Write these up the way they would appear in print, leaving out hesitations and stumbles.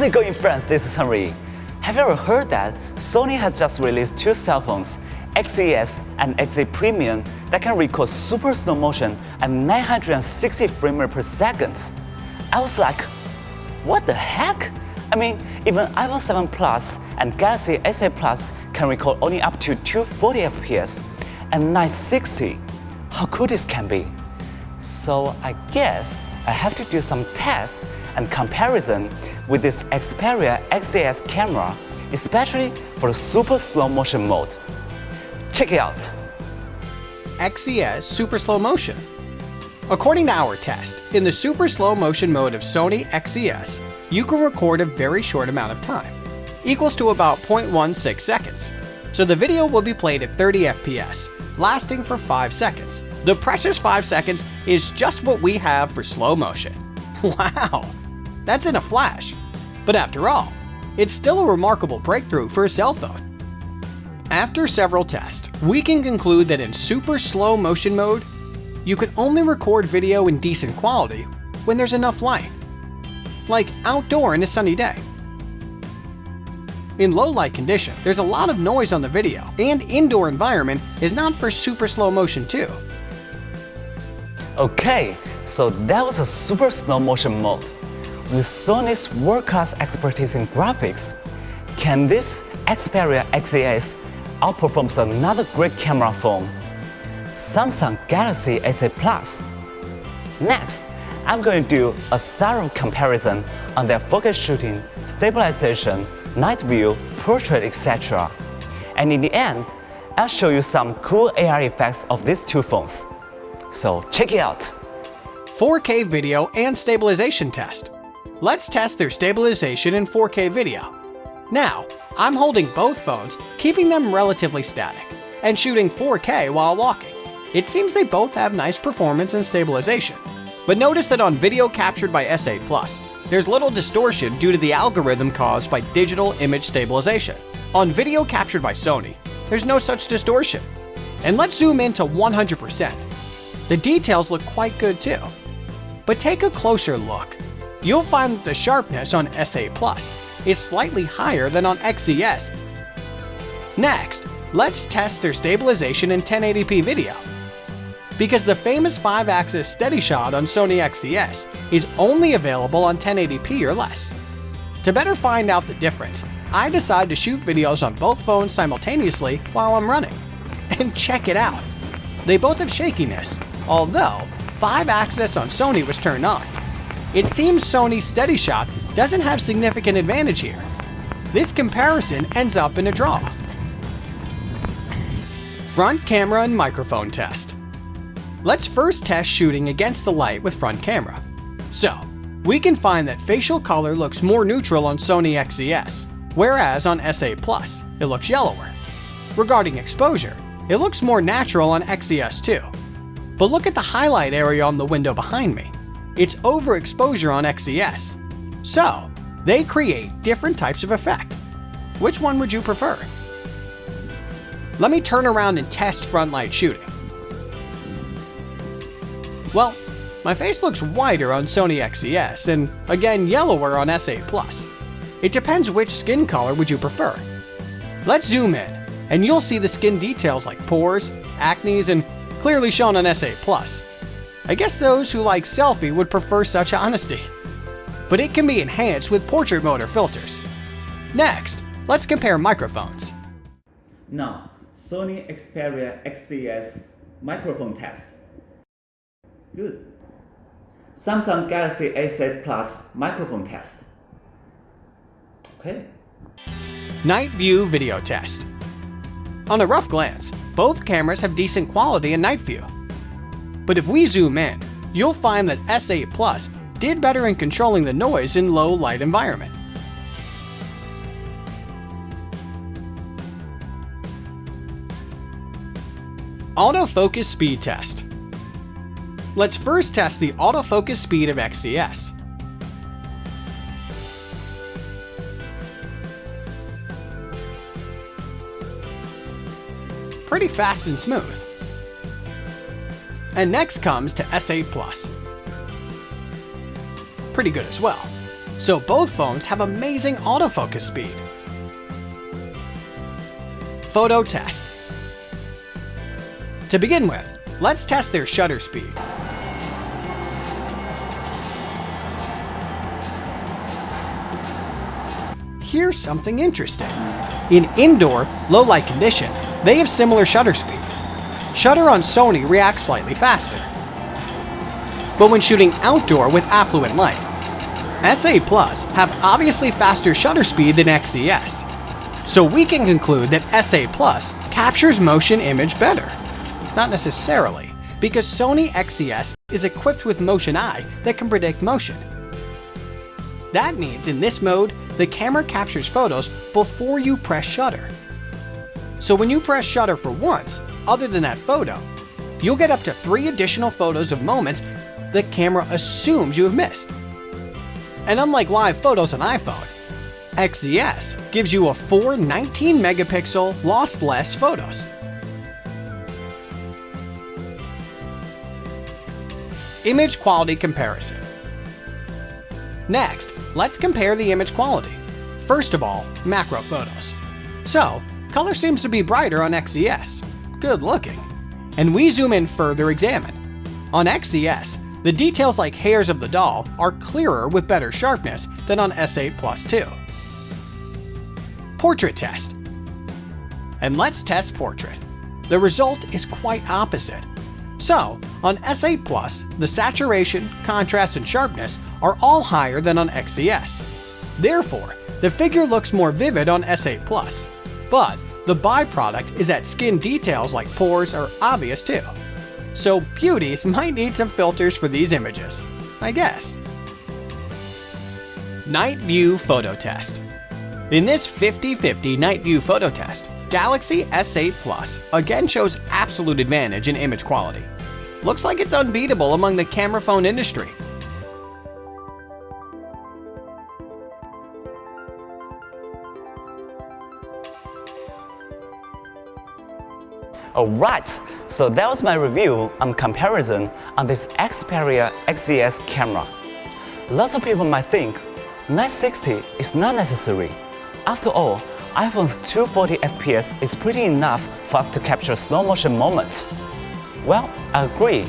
How's it going, friends? This is Henry. Have you ever heard that Sony has just released two cell phones, XZs and XZ Premium, that can record super slow motion at 960 frames per second? I was like, what the heck? I mean, even iPhone 7 Plus and Galaxy S8 Plus can record only up to 240 FPS and 960. How cool this can be. So I guess I have to do some tests and comparison with this Xperia XZs camera, especially for the super slow motion mode. Check it out. XZs super slow motion. According to our test, in the super slow motion mode of Sony XZs, you can record a very short amount of time, equals to about 0.16 seconds. So the video will be played at 30 FPS, lasting for 5 seconds. The precious 5 seconds is just what we have for slow motion. Wow, that's in a flash. But after all, it's still a remarkable breakthrough for a cell phone. After several tests, we can conclude that in super slow motion mode, you can only record video in decent quality when there's enough light, like outdoor in a sunny day. In low light condition, there's a lot of noise on the video, and indoor environment is not for super slow motion too. Okay, so that was a super slow motion mode. With Sony's world-class expertise in graphics, can this Xperia XZs outperform another great camera phone, Samsung Galaxy S8 Plus? Next, I'm going to do a thorough comparison on their focus shooting, stabilization, night view, portrait, etc. And in the end, I'll show you some cool AR effects of these two phones. So check it out. 4K video and stabilization test. Let's test their stabilization in 4K video. Now, I'm holding both phones, keeping them relatively static, and shooting 4K while walking. It seems they both have nice performance and stabilization. But notice that on video captured by S8 Plus, there's little distortion due to the algorithm caused by digital image stabilization. On video captured by Sony, there's no such distortion. And let's zoom in to 100%. The details look quite good too. But take a closer look. You'll find that the sharpness on S8 Plus is slightly higher than on XZs. Next, let's test their stabilization in 1080p video. Because the famous 5-axis steady shot on Sony XZs is only available on 1080p or less. To better find out the difference, I decided to shoot videos on both phones simultaneously while I'm running. And check it out. They both have shakiness, although 5-axis on Sony was turned on. It seems Sony's steady shot doesn't have significant advantage here. This comparison ends up in a draw. Front camera and microphone test. Let's first test shooting against the light with front camera. So, we can find that facial color looks more neutral on Sony XZs, whereas on S8 Plus, it looks yellower. Regarding exposure, it looks more natural on XZs too. But look at the highlight area on the window behind me. It's overexposure on XZs. So, they create different types of effect. Which one would you prefer? Let me turn around and test front light shooting. Well, my face looks whiter on Sony XZs and again yellower on S8 Plus. It depends which skin color would you prefer. Let's zoom in, and you'll see the skin details like pores, acne, and clearly shown on S8 Plus. I guess those who like selfie would prefer such honesty. But it can be enhanced with portrait mode or filters. Next, let's compare microphones. Now, Sony Xperia XZs microphone test. Good. Samsung Galaxy S8 Plus microphone test. Okay. Night view video test. On a rough glance, both cameras have decent quality in night view. But if we zoom in, you'll find that S8 Plus did better in controlling the noise in low light environment. Autofocus speed test. Let's first test the autofocus speed of XZs. Pretty fast and smooth. And next comes to S8 Plus. Pretty good as well. so both phones have amazing autofocus speed. Photo test. To begin with, let's test their shutter speed. Here's something interesting. In indoor, low light condition, they have similar shutter speed. Shutter on Sony reacts slightly faster. But when shooting outdoor with affluent light, S8 Plus have obviously faster shutter speed than XZs. So we can conclude that S8 Plus captures motion image better. Not necessarily, because Sony XZs is equipped with Motion Eye that can predict motion. That means in this mode, the camera captures photos before you press shutter. So when you press shutter for once, other than that photo, you'll get up to 3 additional photos of moments the camera assumes you have missed. And unlike live photos on iPhone, XZs gives you a 4 19-megapixel lost-less photos. Image quality comparison. Next, let's compare the image quality. First of all, macro photos. So, color seems to be brighter on XZs. Good looking. And we zoom in further examine. On XZs, the details like hairs of the doll are clearer with better sharpness than on S8 Plus 2. Portrait test. And let's test portrait. The result is quite opposite. So, on S8 Plus, the saturation, contrast, and sharpness are all higher than on XZs. Therefore, the figure looks more vivid on S8 Plus. But the byproduct is that skin details like pores are obvious too. So beauties might need some filters for these images, I guess. Night view photo test. In this 50-50 night view photo test, Galaxy S8 Plus again shows absolute advantage in image quality. Looks like it's unbeatable among the camera phone industry. Alright, so that was my review on comparison on this Xperia XZs camera. Lots of people might think 960 is not necessary. After all, iPhone's 240 FPS is pretty enough for us to capture slow motion moments. Well, I agree.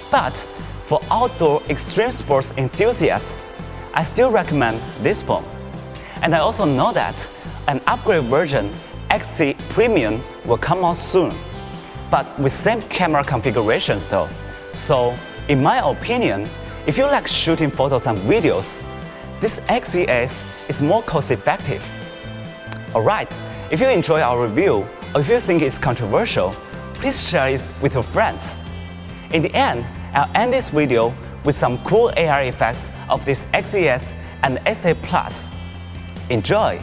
But for outdoor extreme sports enthusiasts, I still recommend this phone. And I also know that an upgrade version, XZ Premium, will come out soon, but with same camera configurations though. So, in my opinion, if you like shooting photos and videos, this XZs is more cost-effective. Alright, if you enjoy our review, or if you think it's controversial, please share it with your friends. In the end, I'll end this video with some cool AR effects of this XZs and S8 Plus. Enjoy!